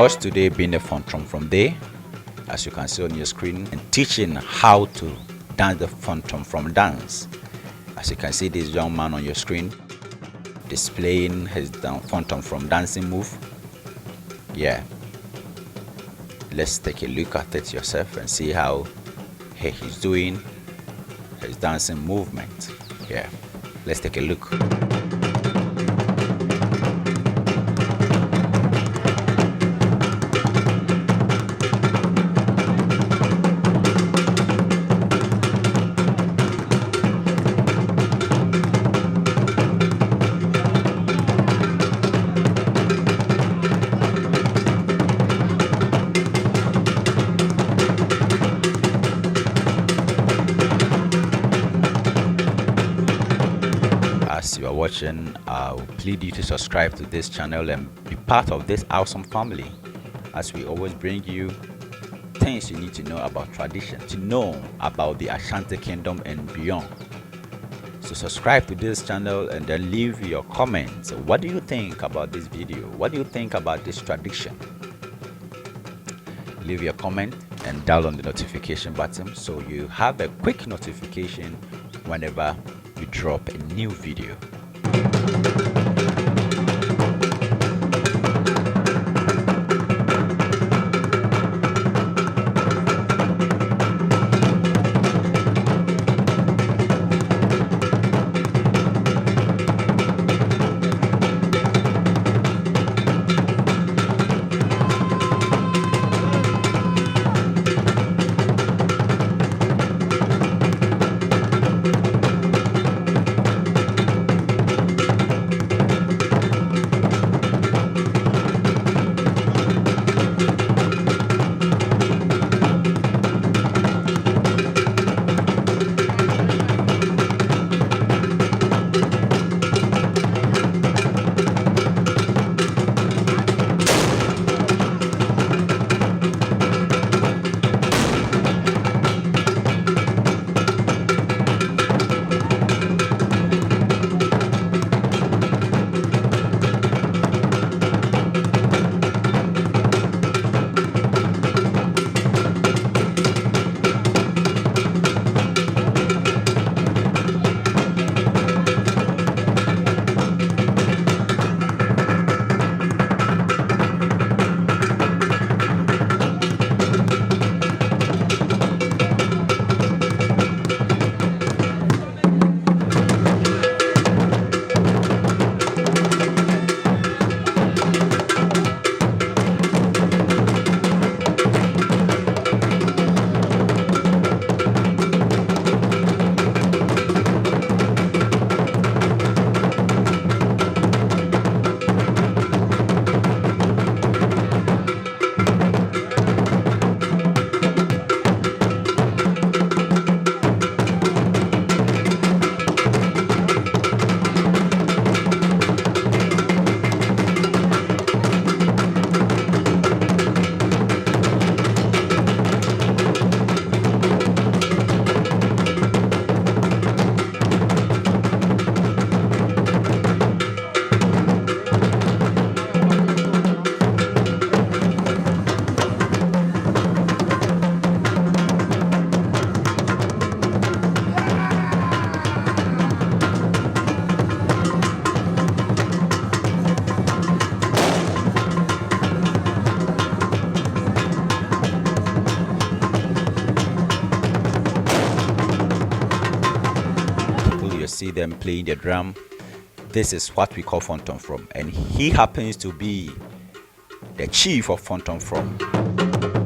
host today, being a Fontomfrom Day, as you can see on your screen, and teaching how to dance the Fontomfrom dance. As you can see, this young man on your screen displaying his Fontomfrom dancing move. Yeah, let's take a look at it yourself and see how he's doing his dancing movement. Yeah, let's take a look. As you are watching, I will plead you to subscribe to this channel and be part of this awesome family, as we always bring you things you need to know about tradition, to know about the Ashanti kingdom and beyond. So subscribe to this channel and then leave your comments. What do you think about this video? What do you think about this tradition? Leave your comment and dial on the notification button so you have a quick notification whenever we drop a new video. See them playing the drum. This is what we call Fontomfrom, and he happens to be the chief of Fontomfrom.